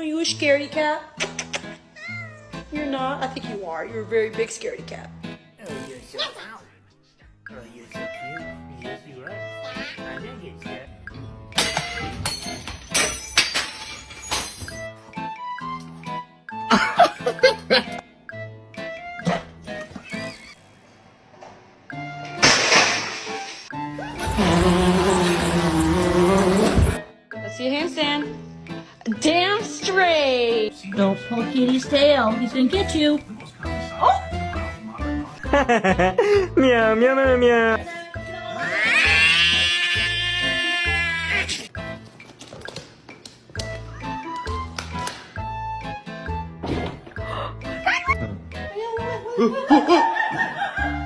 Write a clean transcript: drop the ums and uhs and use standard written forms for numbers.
Are you a scaredy cat? You're not? I think you are. You're a very big scaredy cat. Oh, you're so out. Oh, you're so cute. Yes, you are. I know you're scared. Let's see a handstand. Damn straight. Don't pull Kitty's tail. He's gonna get you. Meow, meow, meow, meow. Oh.